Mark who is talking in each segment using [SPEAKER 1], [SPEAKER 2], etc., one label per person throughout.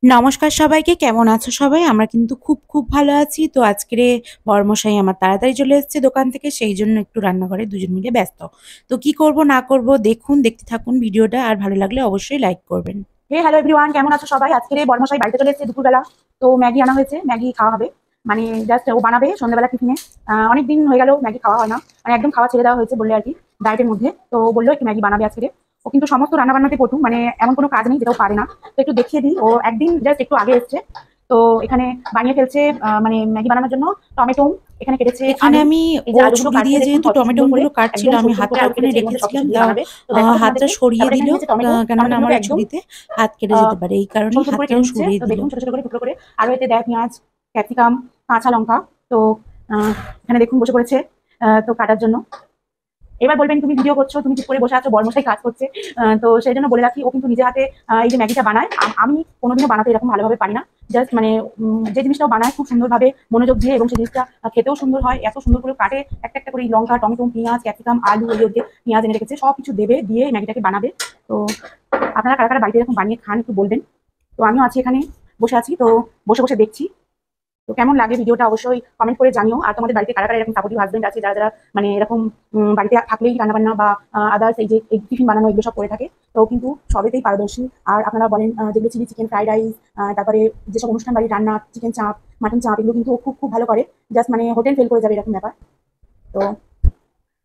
[SPEAKER 1] নমস্কার সবাইকে, কেমন আছো সবাই? আমরা কিন্তু খুব ভালো আছি। তো আজকেরে বরমশাই আমার তাড়াতাড়ি চলে এসেছে দোকান থেকে, সেইজন্য একটু রান্নাঘরে দুজন মিলে ব্যস্ত। তো কি করব না করব দেখুন, দেখতে থাকুন ভিডিওটা। আর ভালো লাগলে অবশ্যই লাইক করবেন।
[SPEAKER 2] হ্যালো এভরিওয়ান, কেমন আছো সবাই? আজকে বর্মশাই বাড়িতে চলে এসেছে দুপুরবেলা। তো ম্যাগি আনা হয়েছে, ম্যাগি খাওয়া হবে। মানে জাস্ট ও বানাবে সন্ধ্যাবেলা টিফিনে। অনেকদিন হয়ে গেল ম্যাগি খাওয়া হয় না, মানে একদম খাওয়া ছেড়ে দেওয়া হয়েছে বললে আর কি, ডায়েটের মধ্যে। তো বললো একটু ম্যাগি বানাবে আজকে। ও কিন্তু সমস্ত রান্না বান্নাতে পটু, মানে এমন কোনো কাজ নেই যেটাও পারে না। তো একটু দেখিয়ে দিই, ও একদিন জাস্ট একটু আগে এসছে। তো এখানে বানিয়ে ফেলছে, মানে ম্যাগি বানানোর জন্য টমেটো এখানে কেটেছে,
[SPEAKER 1] এখানে
[SPEAKER 2] আলু।
[SPEAKER 1] আমি
[SPEAKER 2] এই যে
[SPEAKER 1] ও
[SPEAKER 2] আলুগুলো
[SPEAKER 1] ছুরি
[SPEAKER 2] কাটছে
[SPEAKER 1] দিয়ে
[SPEAKER 2] দেখুন
[SPEAKER 1] যেহেতু
[SPEAKER 2] কত সুন্দর করে,
[SPEAKER 1] টমেটোগুলো কাটছিল,
[SPEAKER 2] একদম
[SPEAKER 1] আমি
[SPEAKER 2] সরু সরু করে
[SPEAKER 1] হাতটা
[SPEAKER 2] আলু
[SPEAKER 1] ওখানে
[SPEAKER 2] কেটেছে, এর মধ্যে
[SPEAKER 1] রেখেছিলাম।
[SPEAKER 2] সবকিছু দিয়ে
[SPEAKER 1] তাও
[SPEAKER 2] বানাবে। তো দেখাবো
[SPEAKER 1] হাতটা
[SPEAKER 2] তোমাদেরকে।
[SPEAKER 1] সরিয়ে
[SPEAKER 2] তারপরে
[SPEAKER 1] দিল,
[SPEAKER 2] এখানে নিয়েছে টমেটো,
[SPEAKER 1] কেননা আমার
[SPEAKER 2] টমেটোগুলোকে
[SPEAKER 1] এই
[SPEAKER 2] একদম
[SPEAKER 1] ছুরিতে হাত কেটে যেতে পারে, এই কারণেই
[SPEAKER 2] ছোট ছোট করে কেটে
[SPEAKER 1] হাতটাও
[SPEAKER 2] নিচ্ছে।
[SPEAKER 1] সরিয়ে
[SPEAKER 2] তো
[SPEAKER 1] দিল।
[SPEAKER 2] দেখুন ছোট ছোট করে টুকরো করে। আরো এতে দেয় পেঁয়াজ, ক্যাপসিকাম, কাঁচা লঙ্কা। তো এখানে দেখুন বসে পড়েছে তো কাটার জন্য। এবার বলবেন তুমি ভিডিও করছো, তুমি চুপ করে বসে আছো, বর্মশাই কাজ করছে। তো সেই জন্য বলে রাখি, ও কিন্তু নিজে হাতে এই যে ম্যাগিটা বানায়। আমি কোনোদিনও বানাতে এরকম ভালোভাবে পারি না। জাস্ট মানে যে জিনিসটাও বানায় খুব সুন্দরভাবে মনোযোগ দিয়ে, এবং সেই জিনিসটা খেতেও সুন্দর হয়। এত সুন্দর করে কাটে, একটা একটা করে এই লঙ্কা, টমেটো, পেঁয়াজ, ক্যাপসিকাম, আলু, ওই যে পেঁয়াজ এনে রেখেছে, সব কিছু দেবে, দিয়ে এই ম্যাগিটাকে বানাবে। তো আপনারা কারা কারা বাড়িতে এরকম বানিয়ে খান একটু বলবেন। তো আমিও আছি এখানে, বসে আছি, তো বসে বসে দেখছি। তো কেমন লাগে ভিডিওটা অবশ্যই কমেন্ট করে জানিও। আর তোমাদের বাড়িতে কারা কারা এরকম সাপোর্টিভ হাজবেন্ড আছে, যারা যারা মানে এরকম বাড়িতে থাকলেই রান্নাবান্না বা আদার্স এই যে এই টিফিন বানানো এগুলো সব করে থাকে। তো কিন্তু সবেতেই পারদর্শী। আর আপনারা বলেন যেগুলো চিলি চিকেন, ফ্রাইড রাইস, তারপরে যেসব অনুষ্ঠান বাড়ির রান্না, চিকেন চাপ, মাটন চাপ, এগুলো কিন্তু ও খুব ভালো করে। জাস্ট মানে হোটেল ফেল করে যাবে এরকম ব্যাপার। তো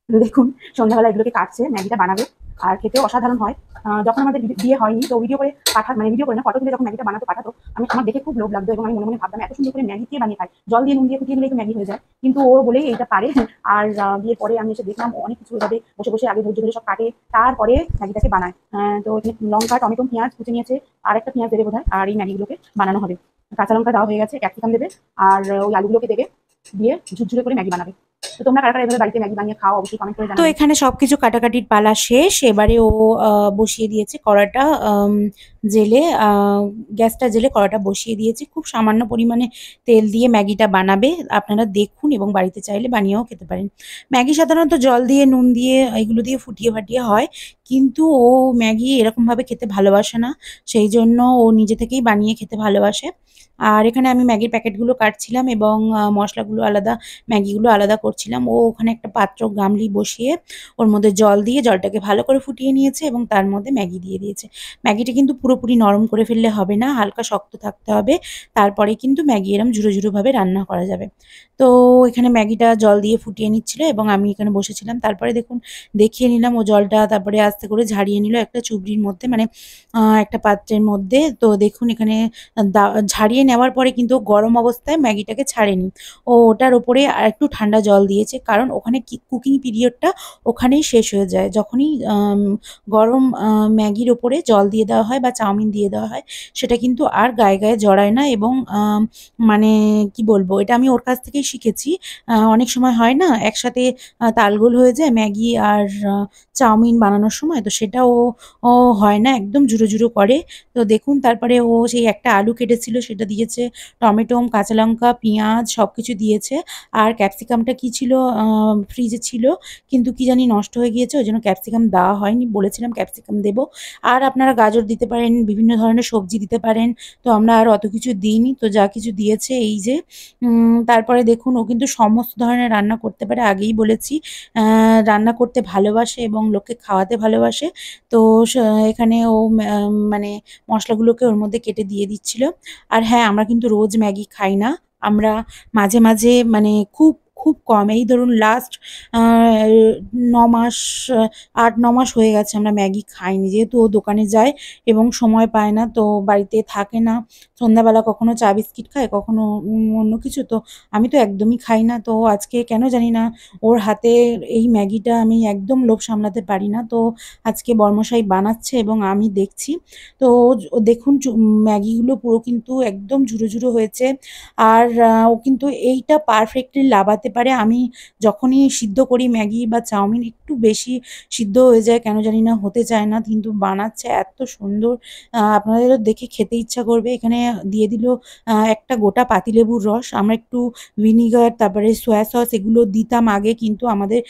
[SPEAKER 2] দেখুন সন্ধ্যাবেলা এগুলোকে কাটছে, ম্যাগিটা বানাবে। আর খেতেও অসাধারণ হয়। যখন আমাদের বিয়ে হয়নি, তো ভিডিও করে মানে ভিডিও করে না, ফটো তুলে যখন ম্যাগিটা বানাতে পাঠাতো, আমার দেখে খুব লোভ লাগতো, এবং আমি মনে মনে ভাবতাম এত সুন্দর করে ম্যাগি কে বানিয়ে খায়, জল দিয়ে নুন দিয়ে ফুটিয়ে দিলেই তো ম্যাগি হয়ে যায়। কিন্তু ও বলেই এইটা পারে। আর বিয়ের পরে আমি এসে দেখলাম ও অনেক কিছু এভাবে বসে বসে আগে ধৈর্য ধরে সব কাটে, তারপরে ম্যাগিটাকে বানায়। তো এখানে লঙ্কা, টমেটো, পেঁয়াজ কুচে নিয়েছে, আর একটা পেঁয়াজ দেবে বোধহয়, আর এই ম্যাগিগুলোকে বানানো হবে। কাঁচা লঙ্কা দেওয়া হয়ে গেছে, ক্যাপসিকাম দেবে, আর ওই আলুগুলোকে দেবে, দিয়ে ঝুরঝুরে করে ম্যাগি বানাবে। তো তোমরা কারা কারা এভাবে বাড়িতে ম্যাগি বানিয়ে খাও অবশ্যই কমেন্ট করে
[SPEAKER 1] তো
[SPEAKER 2] জানাবে।
[SPEAKER 1] এখানে সবকিছু কাটাকাটির পালা শেষ। এবারে ও বসিয়ে দিয়েছে কড়াটা, জেলে, গ্যাসটা জেলে কড়াটা বসিয়ে দিয়েছে। খুব সামান্য পরিমাণে তেল দিয়ে ম্যাগিটা বানাবে। আপনারা দেখুন এবং বাড়িতে চাইলে বানিয়েও খেতে পারেন। ম্যাগি সাধারণত জল দিয়ে, নুন দিয়ে, এগুলো দিয়ে ফুটিয়ে ফাটিয়ে হয়। কিন্তু ও ম্যাগি এরকমভাবে খেতে ভালোবাসে না। সেই জন্য ও নিজে থেকেই বানিয়ে খেতে ভালোবাসে। আর এখানে আমি ম্যাগির প্যাকেটগুলো কাটছিলাম এবং মসলাগুলো আলাদা, ম্যাগিগুলো আলাদা করছিলাম। ও ওখানে একটা পাত্র, গামলি বসিয়ে ওর মধ্যে জল দিয়ে জলটাকে ভালো করে ফুটিয়ে নিয়েছে এবং তার মধ্যে ম্যাগি দিয়ে দিয়েছে। ম্যাগিটা কিন্তু পুরোপুরি নরম করে ফেললে হবে না, হালকা শক্ত থাকতে হবে। তারপরে কিন্তু ম্যাগি এরম ঝুরো ভাবে রান্না করা যাবে। তো এখানে ম্যাগিটা জল দিয়ে ফুটিয়ে নিচ্ছিল এবং আমি এখানে বসেছিলাম। তারপরে দেখুন, দেখিয়ে নিলাম ও জলটা তারপরে আস্তে করে ঝাড়িয়ে নিল একটা চুবড়ির মধ্যে, মানে একটা পাত্রের মধ্যে। তো দেখুন এখানে দা ঝাড়িয়ে নেওয়ার পরে কিন্তু ও গরম অবস্থায় ম্যাগিটাকে ছাড়েনি। ও ওটার উপরে আরেকটু ঠান্ডা জল দিয়েছে। কারণ ওখানে কুকিং পিরিয়ডটা ওখানেই শেষ হয়ে যায়। যখনই গরম ম্যাগির ওপরে জল দিয়ে দেওয়া হয় বা চাউমিন দিয়ে দেওয়া হয়, সেটা কিন্তু আর গায়ে জড়ায় না এবং মানে কি বলবো? এটা আমি ওর কাছ থেকেই শিখেছি। অনেক সময় হয় না একসাথে তালগোল হয়ে যায় ম্যাগি আর চাউমিন বানানোর সময়, তো সেটা ও হয় না, একদম ঝুরো করে। তো দেখুন তারপরে ও সেই একটা আলু কেটেছিল সেটা দিয়েছে, টমেটো, কাঁচা লঙ্কা, পেঁয়াজ সবকিছু দিয়েছে। আর ক্যাপসিকামটা কি ছিল, ফ্রিজে ছিল, কিন্তু কি জানি নষ্ট হয়ে গিয়েছে, ওই জন্য ক্যাপসিকাম দেওয়া হয়নি। বলেছিলাম ক্যাপসিকাম দেবো। আর আপনারা গাজর দিতে পারেন, বিভিন্ন ধরনের সবজি দিতে পারেন। তো আমরা আর অত কিছু দিইনি। তো যা কিছু দিয়েছে এই যে। তারপরে দেখুন ও কিন্তু সমস্ত ধরনের রান্না করতে পারে, আগেই বলেছি। রান্না করতে ভালোবাসে এবং লোককে খাওয়াতে ভালোবাসে। তো স এখানে ও মানে মসলাগুলোকে ওর মধ্যে কেটে দিয়ে দিচ্ছিল। আর হ্যাঁ, আমরা কিন্তু রোজ ম্যাগি খাই না। আমরা মাঝে মানে খুব কম, এই ধরুন লাস্ট আ ৯ মাস, ৮-৯ মাস হয়ে গেছে আমরা ম্যাগি খাইনি। যেহেতু ও দোকানে যায় এবং সময় পায় না, তো বাড়িতে থাকে না। সন্ধ্যাবেলা কখনো চা বিস্কিট খায়, কখনো অন্য কিছু। তো আমি তো একদমই খাই না। তো আজকে কেন জানি না ওর হাতের এই ম্যাগিটা আমি একদম লোভ সামলাতে পারি না। তো আজকে বর্মশাই বানাচ্ছে এবং আমি দেখছি। তো ও দেখুন ম্যাগিগুলো পুরো কিন্তু একদম ঝুরো হয়েছে। আর ও কিন্তু এইটা পারফেক্টলি লাবাতে বানাতে পারে। আমি যখনই সিদ্ধ করি ম্যাগি বা চাউমিন একটু বেশি সিদ্ধ হয়ে যায়, কেন জানি না হতে চায় না, কিন্তু বানাচ্ছে এত সুন্দর, আপনাদেরও দেখে খেতে ইচ্ছা করবে। এখানে দিয়ে দিল একটা গোটা পাতিলেবুর রস। আমরা একটু ভিনিগার তারপরে সয়া সস এগুলো দিতাম আগে, কিন্তু আমাদের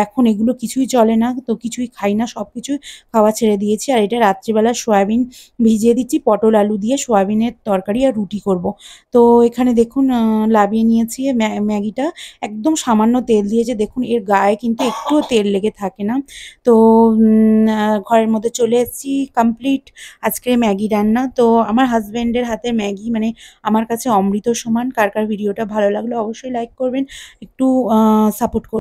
[SPEAKER 1] এখন এগুলো কিছুই চলে না, তো কিছুই খাই না, সবকিছুই খাওয়া ছেড়ে দিয়েছি। আর এটা রাত্রিবেলা সয়াবিন ভিজিয়ে দিচ্ছি, পটল আলু দিয়ে সয়াবিনের তরকারি আর রুটি করব। তো এখানে দেখুন লাবিয়ে নিয়েছি ম্যাগিটা, একদম সামান্য তেল দিয়েছে, দেখুন এর গায়ে কিন্তু একটুও তেল লেগে থাকে না। তো ঘরের মধ্যে চলে এসেছি, কমপ্লিট আজকে ম্যাগি রান্না। তো আমার হাজব্যান্ডের হাতের ম্যাগি মানে আমার কাছে অমৃত সমান। কার কার ভিডিওটা ভালো লাগলো অবশ্যই লাইক করবেন, একটু সাপোর্ট করবেন।